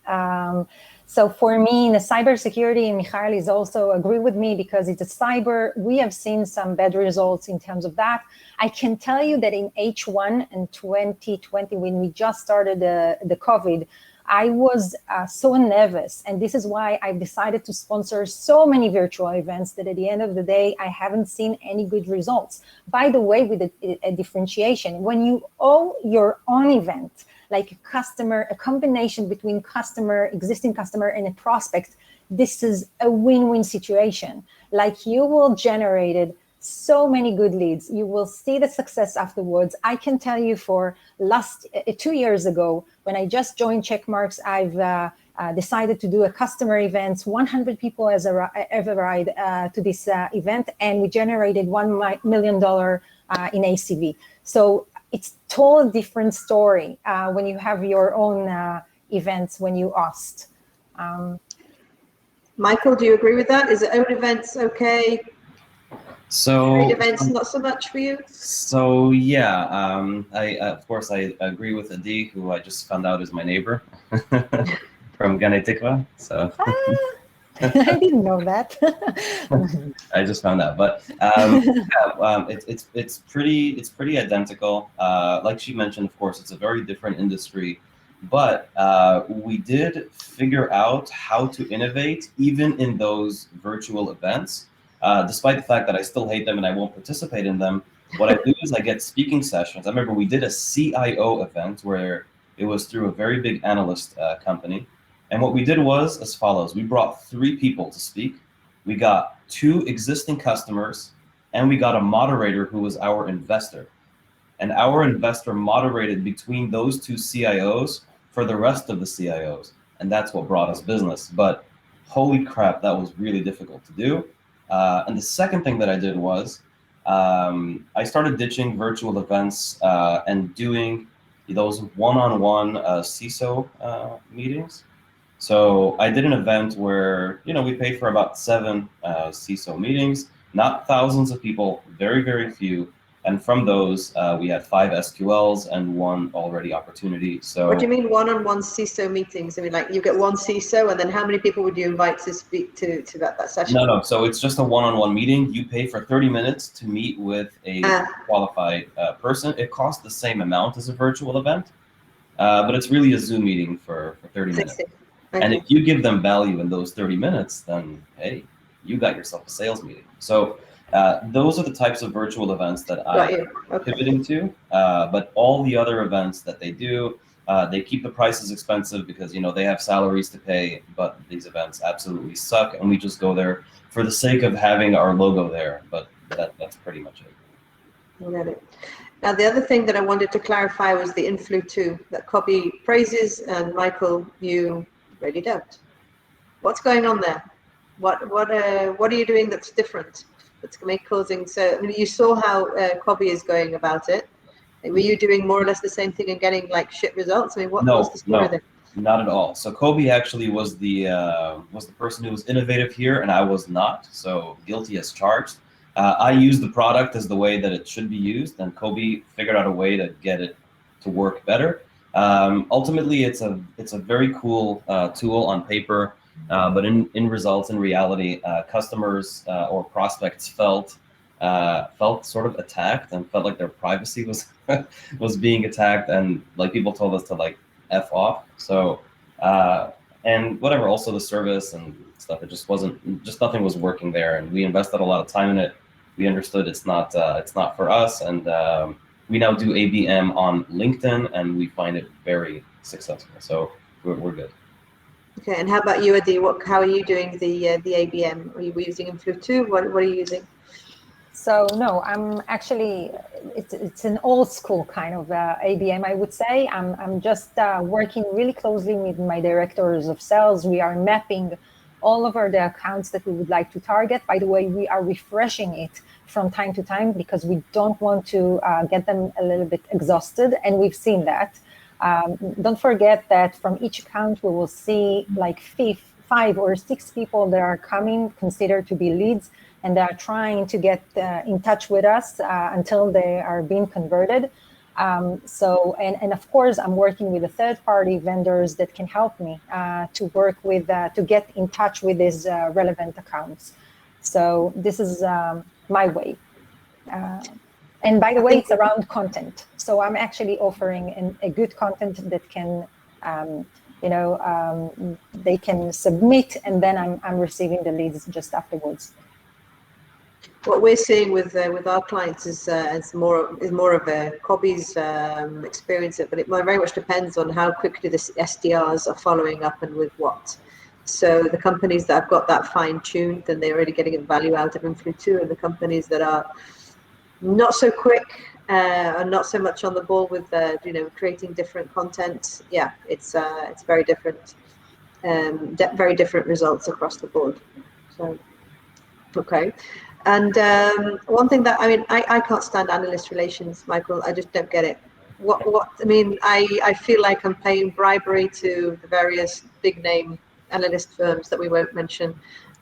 Speaker 5: So for me, in the cybersecurity, and Michael is also agree with me because it's a cyber, we have seen some bad results in terms of that. I can tell you that in H1 and 2020, when we just started the COVID, I was so nervous, and this is why I've decided to sponsor so many virtual events that at the end of the day, I haven't seen any good results. By the way, with a differentiation, when you own your own event, like a combination between existing customer and a prospect, this is a win-win situation. Like, you will generate so many good leads. You will see the success afterwards. I can tell you for last 2 years ago, when I just joined Checkmarx, I've decided to do a customer event. 100 people have arrived to this event, and we generated $1 million in ACV. So it's a totally different story when you have your own events, when you host.
Speaker 1: Michael, do you agree with that? Is it own events okay?
Speaker 2: So
Speaker 1: trade events not so much for you?
Speaker 2: So yeah, I of course I agree with Adi, who I just found out is my neighbor from Ganei Tikva. So
Speaker 5: I didn't know that.
Speaker 2: I just found out, but it's pretty identical. Like she mentioned, of course, it's a very different industry, but we did figure out how to innovate even in those virtual events. Despite the fact that I still hate them and I won't participate in them, what I do is I get speaking sessions. I remember we did a CIO event where it was through a very big analyst company. And what we did was as follows. We brought 3 people to speak. We got 2 existing customers, and we got a moderator who was our investor. And our investor moderated between those 2 CIOs for the rest of the CIOs. And that's what brought us business. But holy crap, that was really difficult to do. And the second thing that I did was I started ditching virtual events and doing those one-on-one CISO meetings. So I did an event where, we paid for about 7 CISO meetings, not thousands of people, very, very few. And from those, we had 5 SQLs and 1 already opportunity. So
Speaker 1: what do you mean one-on-one CISO meetings? I mean, like you get 1 CISO, and then how many people would you invite to speak to that session?
Speaker 2: No. So it's just a one-on-one meeting. You pay for 30 minutes to meet with a qualified person. It costs the same amount as a virtual event, but it's really a Zoom meeting for 30 minutes.
Speaker 1: Okay.
Speaker 2: And if you give them value in those 30 minutes, then hey, you got yourself a sales meeting. So those are the types of virtual events that I'm pivoting to. But all the other events that they do, they keep the prices expensive because they have salaries to pay. But these events absolutely suck, and we just go there for the sake of having our logo there. But that's pretty much it.
Speaker 1: I get it. Now, the other thing that I wanted to clarify was the Influ 2 that Kobe praises, and Michael, you really don't. What's going on there? What are you doing that's different? That's causing. So I mean, you saw how Kobe is going about it. Were you doing more or less the same thing and getting like shit results? I mean, what was the story there?
Speaker 2: Not at all. So Kobe actually was the person who was innovative here, and I was not. So guilty as charged. I used the product as the way that it should be used, and Kobe figured out a way to get it to work better. Ultimately, it's a very cool tool on paper, but in results, in reality, customers or prospects felt sort of attacked and felt like their privacy was being attacked, and like people told us to like F off. So and whatever, also the service and stuff, it just nothing was working there, and we invested a lot of time in it. We understood it's not for us, and we now do ABM on LinkedIn, and we find it very successful. So we're good. Okay,
Speaker 1: and how about you, Adi? How are you doing the ABM? Are you using Influ 2? What are you using?
Speaker 5: So no, I'm actually, it's an old school kind of ABM, I would say. I'm just working really closely with my directors of sales. We are mapping all over the accounts that we would like to target. By the way, we are refreshing it from time to time because we don't want to get them a little bit exhausted, and we've seen that. Don't forget that from each account, we will see like 5 or 6 people that are coming, considered to be leads, and they are trying to get in touch with us until they are being converted. And of course, I'm working with the third-party vendors that can help me to work with, to get in touch with these relevant accounts. So this is my way. And by the way, it's around content. So I'm actually offering a good content that can, they can submit, and then I'm receiving the leads just afterwards.
Speaker 1: What we're seeing with our clients is more of a Kobe's experience, but it very much depends on how quickly the SDRs are following up and with what. So the companies that have got that fine-tuned, then they're really getting value out of Influ 2, and the companies that are not so quick and not so much on the ball with creating different content, yeah, it's very different, very different results across the board. So okay. And one thing that, I can't stand analyst relations, Michael. I just don't get it. I feel like I'm paying bribery to the various big name analyst firms that we won't mention.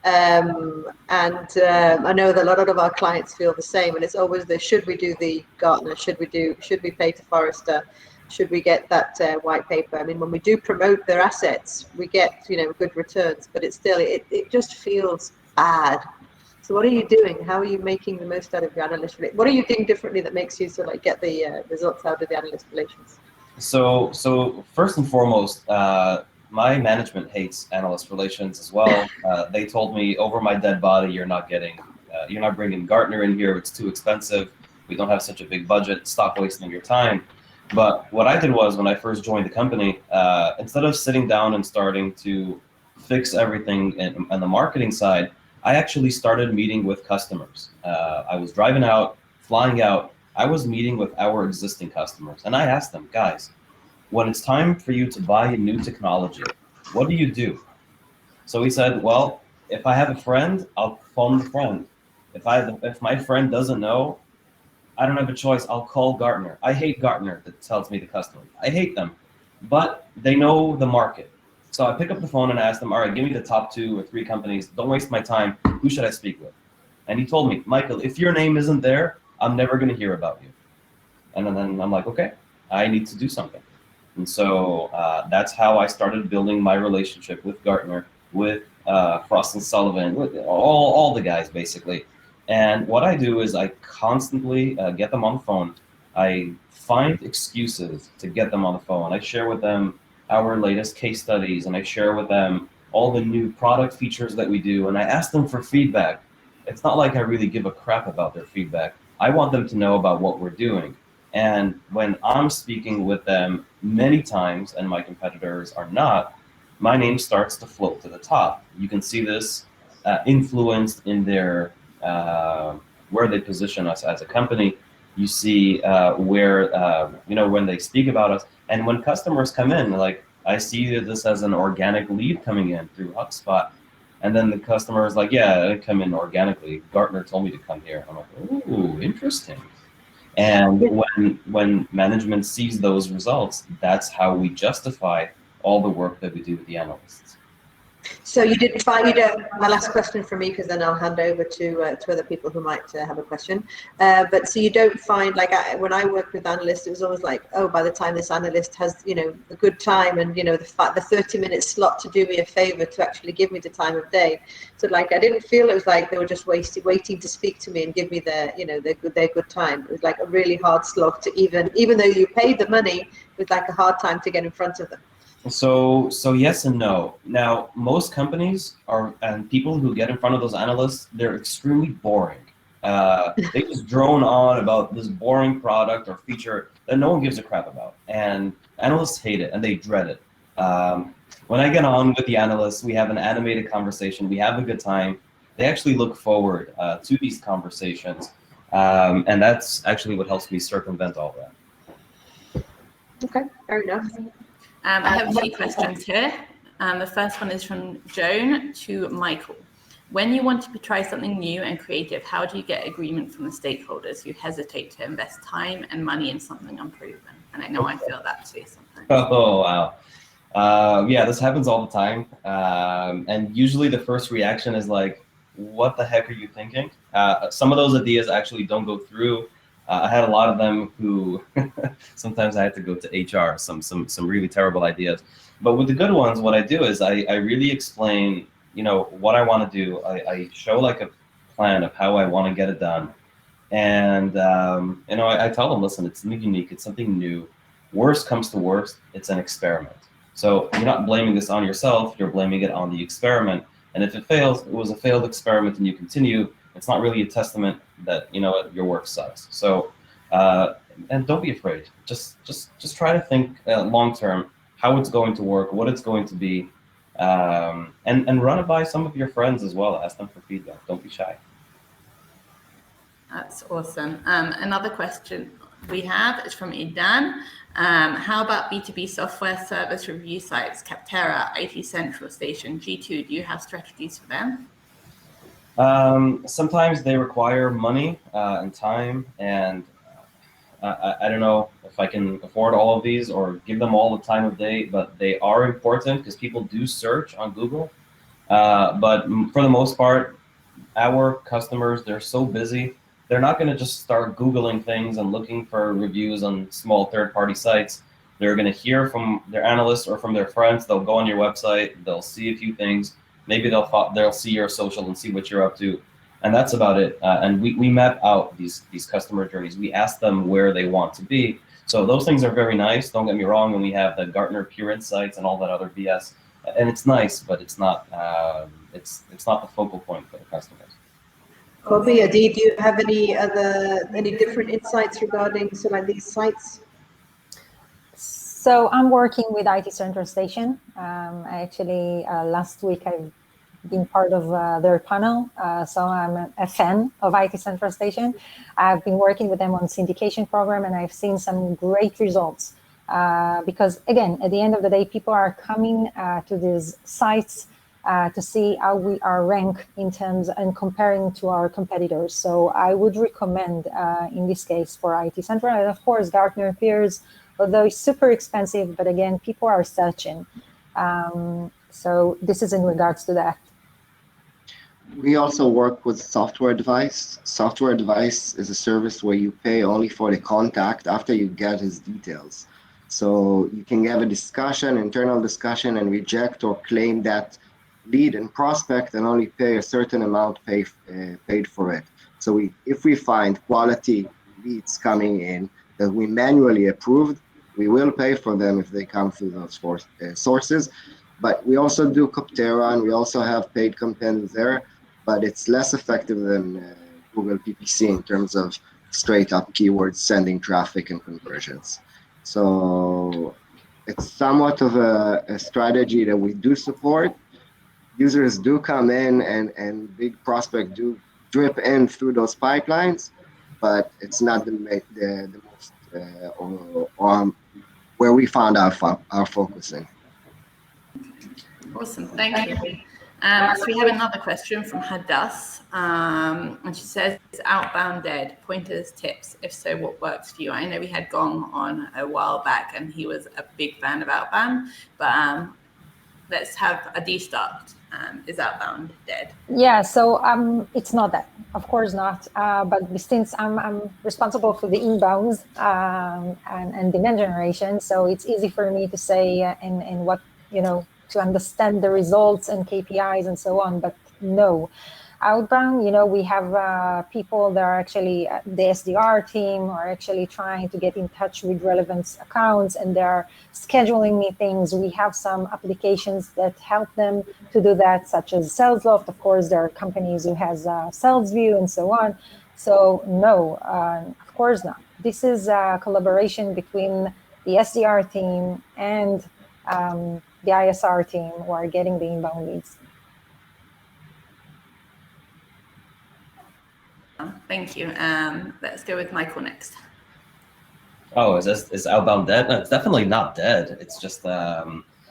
Speaker 1: I know that a lot of our clients feel the same, and it's always should we do the Gartner? Should we pay to Forrester? Should we get that white paper? When we do promote their assets, we get, good returns, but it's still, it just feels bad. So what are you doing? How are you making the most out of your analyst relations? What are you doing differently that makes you sort of get the results out of the analyst relations?
Speaker 2: So first and foremost, my management hates analyst relations as well. They told me over my dead body, you're not bringing Gartner in here. It's too expensive. We don't have such a big budget. Stop wasting your time. But what I did was, when I first joined the company, instead of sitting down and starting to fix everything on the marketing side, I actually started meeting with customers. I was driving out, flying out. I was meeting with our existing customers, and I asked them, guys, when it's time for you to buy a new technology, what do you do? So he said, well, if I have a friend, I'll phone the friend. If my friend doesn't know, I don't have a choice. I'll call Gartner. I hate Gartner, that tells me the customer. I hate them, but they know the market. So I pick up the phone and ask them, all right, give me the top 2 or 3 companies. Don't waste my time. Who should I speak with? And he told me, Michael, if your name isn't there, I'm never going to hear about you. And then I'm like, okay, I need to do something. And so that's how I started building my relationship with Gartner, with Frost & Sullivan, with all the guys, basically. And what I do is I constantly get them on the phone. I find excuses to get them on the phone. I share with them our latest case studies, and I share with them all the new product features that we do, and I ask them for feedback. It's not like I really give a crap about their feedback. I want them to know about what we're doing. And when I'm speaking with them many times, and my competitors are not, my name starts to float to the top. You can see this influenced in their where they position us as a company. You see where when they speak about us, and when customers come in, like I see this as an organic lead coming in through HubSpot, and then the customer is like, yeah, I come in organically. Gartner told me to come here. I'm like, ooh, interesting. And when management sees those results, that's how we justify all the work that we do with the analysts.
Speaker 1: So you didn't find, my last question for me, because then I'll hand over to other people who might have a question. But so you don't find, like when I worked with analysts, it was always like, oh, by the time this analyst has, a good time and, the 30-minute slot to do me a favor to actually give me the time of day. So like, I didn't feel it was like they were just waiting to speak to me and give me their good time. It was like a really hard slog to even though you paid the money, it was like a hard time to get in front of them.
Speaker 2: So yes and no. Now, most companies and people who get in front of those analysts, they're extremely boring. They just drone on about this boring product or feature that no one gives a crap about. And analysts hate it and they dread it. When I get on with the analysts, we have an animated conversation. We have a good time. They actually look forward to these conversations. And that's actually what helps me circumvent all that.
Speaker 1: Okay, fair enough.
Speaker 4: I have a few questions here. The first one is from Joan to Michael. When you want to try something new and creative, how do you get agreement from the stakeholders who hesitate to invest time and money in something unproven? And I know I feel that too sometimes.
Speaker 2: Oh, wow. Yeah, this happens all the time. And usually the first reaction is like, what the heck are you thinking? Some of those ideas actually don't go through. I had a lot of them who sometimes I had to go to HR, some really terrible ideas. But with the good ones, what I do is I really explain, what I want to do. I show like a plan of how I want to get it done. And, I tell them, listen, it's unique. It's something new. Worst comes to worst, it's an experiment. So you're not blaming this on yourself. You're blaming it on the experiment. And if it fails, it was a failed experiment and you continue. It's not really a testament that your work sucks. So and don't be afraid. Just try to think long term, how it's going to work, what it's going to be, and run it by some of your friends as well. Ask them for feedback. Don't be shy.
Speaker 4: That's awesome. Another question we have is from Idan. How about B2B software service review sites, Capterra, IT Central Station, G2? Do you have strategies for them?
Speaker 2: Sometimes they require money and time, and I don't know if I can afford all of these or give them all the time of day, but they are important because people do search on Google. But for the most part, our customers, they're so busy, they're not going to just start Googling things and looking for reviews on small third-party sites. They're going to hear from their analysts or from their friends. They'll go on your website, they'll see a few things. Maybe they'll see your social and see what you're up to, and that's about it. And we map out these customer journeys. We ask them where they want to be. So those things are very nice. Don't get me wrong. And we have the Gartner Pure Insights and all that other BS, and it's nice, but it's not it's not the focal point for the customers.
Speaker 1: Kobe, Adi, do you have any different insights regarding these sites?
Speaker 5: So I'm working with IT Central Station. Actually, last week I've been part of their panel, so I'm a fan of IT Central Station. I've been working with them on syndication program, and I've seen some great results. Because again, at the end of the day, people are coming to these sites to see how we are ranked in terms and comparing to our competitors. So I would recommend in this case for IT Central, and of course Gartner Peers, although it's super expensive, but again, people are searching. So this is in regards to that.
Speaker 3: We also work with Software Advice. Software Advice is a service where you pay only for the contact after you get his details. So you can have a discussion, internal discussion, and reject or claim that lead and prospect, and only pay a certain amount paid for it. So if we find quality leads coming in that we manually approved, we will pay for them if they come through those sources. But we also do Coptera, and we also have paid campaigns there, but it's less effective than Google PPC in terms of straight up keywords, sending traffic and conversions. So it's somewhat of a strategy that we do support. Users do come in and big prospects do drip in through those pipelines, but it's not the most or where we found our focusing.
Speaker 4: Awesome, thank you. So we have another question from Hadass, and she says, is outbound dead? Pointers, tips? If so, what works for you? I know we had Gong on a while back and he was a big fan of outbound, but let's have Adi start. Is outbound dead?
Speaker 5: Yeah, so it's not that, of course not. But since I'm responsible for the inbounds and demand generation, so it's easy for me to say and what, to understand the results and KPIs and so on. But no, outbound, we have people that are actually the SDR team are actually trying to get in touch with relevant accounts, and they're scheduling meetings. We have some applications that help them to do that, such as SalesLoft. Of course, there are companies who has SalesView and so on. So no, of course not. This is a collaboration between the SDR team and the ISR team who are getting the inbound leads.
Speaker 4: Thank you. Let's go with Michael next.
Speaker 2: Oh, is outbound dead? No, it's definitely not dead. It's just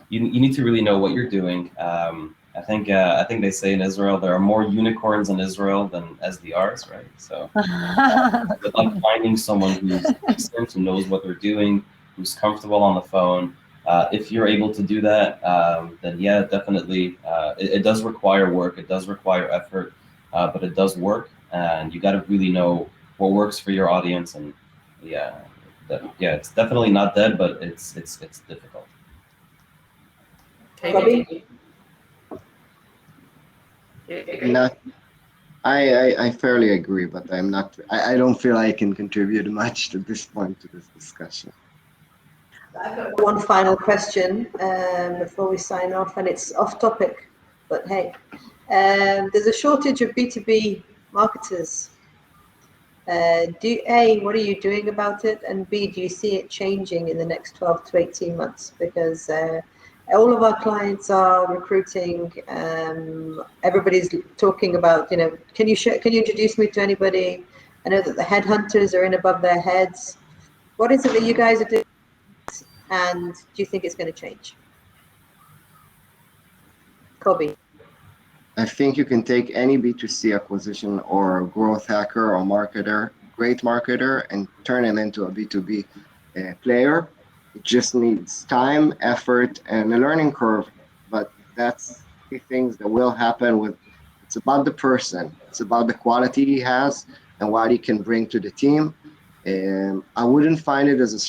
Speaker 2: you need to really know what you're doing. I think they say in Israel there are more unicorns in Israel than SDRs, right? So like finding someone who's decent, who knows what they're doing, who's comfortable on the phone. If you're able to do that, then yeah, definitely. It does require work. It does require effort, but it does work. And you got to really know what works for your audience. And yeah, it's definitely not dead, but it's difficult.
Speaker 4: Okay.
Speaker 3: I fairly agree, but I'm not. I don't feel I can contribute much at this point to this discussion.
Speaker 1: I've got one final question before we sign off, and it's off topic, but hey, there's a shortage of B2B marketers. A, what are you doing about it? And B, do you see it changing in the next 12 to 18 months? Because all of our clients are recruiting. Everybody's talking about, can you introduce me to anybody? I know that the headhunters are in above their heads. What is it that you guys are doing? And do you think it's going to change? Kobe.
Speaker 3: I think you can take any B2C acquisition or growth hacker or marketer, great marketer, and turn him into a B2B player. It just needs time, effort, and a learning curve. But that's the things that will happen it's about the person. It's about the quality he has and what he can bring to the team. And I wouldn't find it as a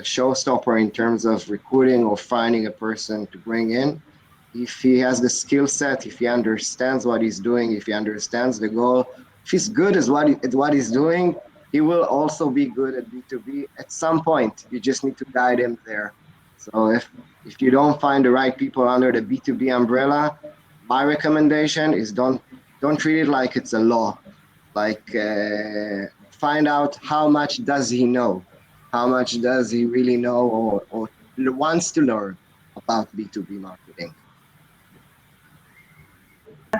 Speaker 3: showstopper in terms of recruiting or finding a person to bring in. If he has the skill set, if he understands what he's doing, if he understands the goal, if he's good at what he's doing, he will also be good at B2B at some point. You just need to guide him there. So if you don't find the right people under the B2B umbrella, my recommendation is don't treat it like it's a law. Like find out how much does he know, how much does he really know or wants to learn about B2B marketing.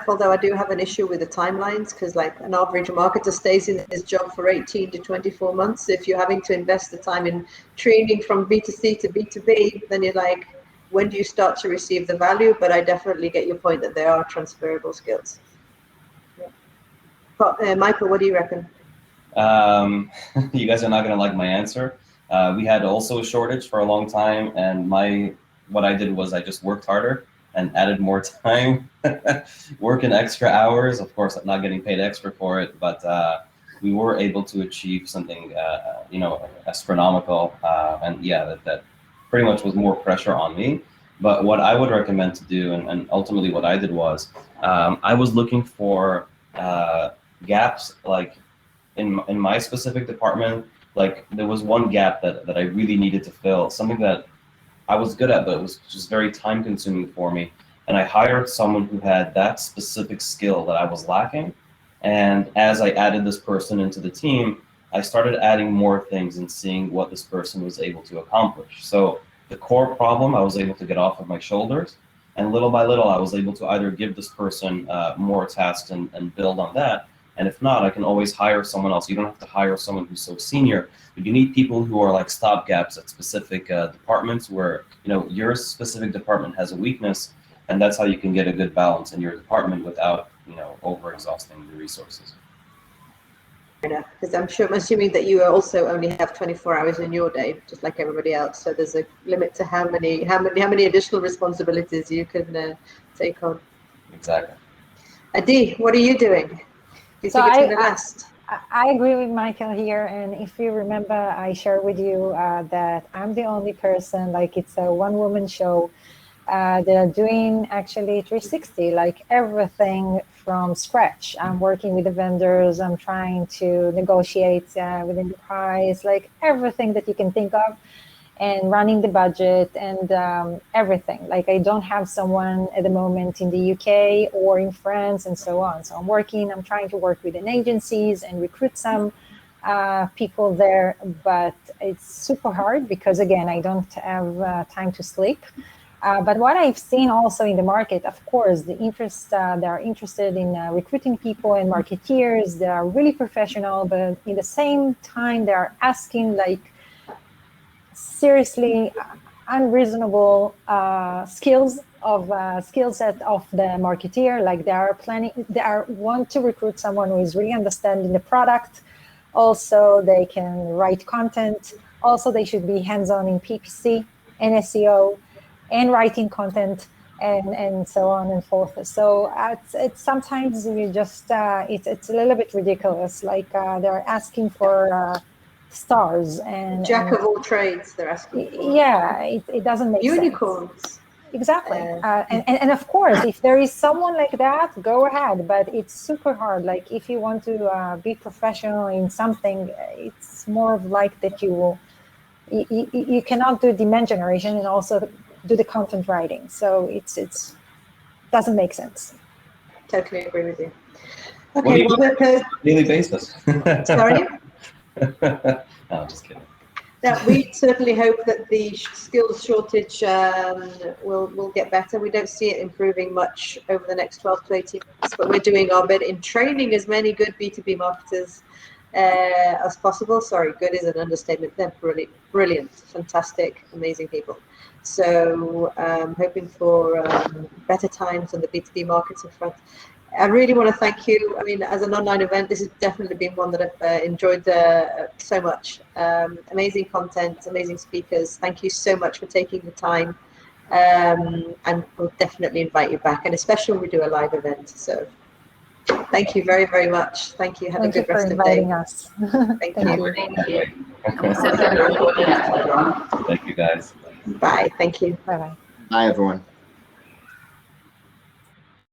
Speaker 1: Although I do have an issue with the timelines, because like an average marketer stays in his job for 18 to 24 months. If you're having to invest the time in training from B2C to B2B, then you're like, when do you start to receive the value? But I definitely get your point that there are transferable skills. Yeah. But, Michael, what do you reckon?
Speaker 2: You guys are not going to like my answer. We had also a shortage for a long time, and what I did was I just worked harder and added more time, working extra hours. Of course, I'm not getting paid extra for it, but we were able to achieve something, astronomical. And yeah, that pretty much was more pressure on me. But what I would recommend to do, and ultimately what I did was, I was looking for gaps, like in my specific department. Like there was one gap that I really needed to fill, something that I was good at, but it was just very time consuming for me. And I hired someone who had that specific skill that I was lacking. And as I added this person into the team, I started adding more things and seeing what this person was able to accomplish. So the core problem I was able to get off of my shoulders, and little by little, I was able to either give this person more tasks and build on that. And if not, I can always hire someone else. You don't have to hire someone who's so senior, but you need people who are like stopgaps at specific departments where, your specific department has a weakness, and that's how you can get a good balance in your department without, over exhausting the resources.
Speaker 1: Because I'm assuming that you also only have 24 hours in your day, just like everybody else. So there's a limit to how many additional responsibilities you can take on.
Speaker 2: Exactly.
Speaker 1: Adi, what are you doing?
Speaker 5: So I agree with Michael here, and if you remember, I shared with you that I'm the only person, like it's a one-woman show. They're doing actually 360, like everything from scratch. I'm working with the vendors. I'm trying to negotiate within the price, like everything that you can think of, and running the budget and everything. Like I don't have someone at the moment in the UK or in France and so on. So I'm trying to work with an agencies and recruit some people there, but it's super hard because again, I don't have time to sleep. But what I've seen also in the market, of course, the interest, they are interested in recruiting people and marketeers. They are really professional, but in the same time, they are asking like seriously unreasonable skill set of the marketeer. Like they want to recruit someone who is really understanding the product. Also, they can write content. Also, they should be hands-on in PPC and SEO and writing content and so on and forth. So it's sometimes you just, it's a little bit ridiculous. Like they're asking for stars and
Speaker 1: jack of all trades they're asking for.
Speaker 5: Yeah, it doesn't make
Speaker 1: unicorns
Speaker 5: sense. Exactly. And of course, if there is someone like that, go ahead, but it's super hard. Like if you want to be professional in something, it's more of like that you cannot do demand generation and also do the content writing. So it's doesn't make sense.
Speaker 1: Totally agree with you. Okay, well,
Speaker 2: daily basis.
Speaker 1: Sorry?
Speaker 2: No, just kidding.
Speaker 1: Now, we certainly hope that the skills shortage will get better. We don't see it improving much over the next 12 to 18 months, but we're doing our bit in training as many good B2B marketers as possible. Sorry, good is an understatement. They're brilliant, fantastic, amazing people. So hoping for better times on the B2B marketing front. I really want to thank you. I mean, as an online event, this has definitely been one that I've enjoyed so much. Amazing content, amazing speakers. Thank you so much for taking the time. And we'll definitely invite you back, and especially when we do a live event. So thank you very, very much. Thank you. Have a good rest of the day.
Speaker 5: Us.
Speaker 1: Thank you.
Speaker 4: Thank you.
Speaker 2: Thank you, guys.
Speaker 1: Bye. Thank you.
Speaker 5: Bye-bye.
Speaker 3: Bye, everyone.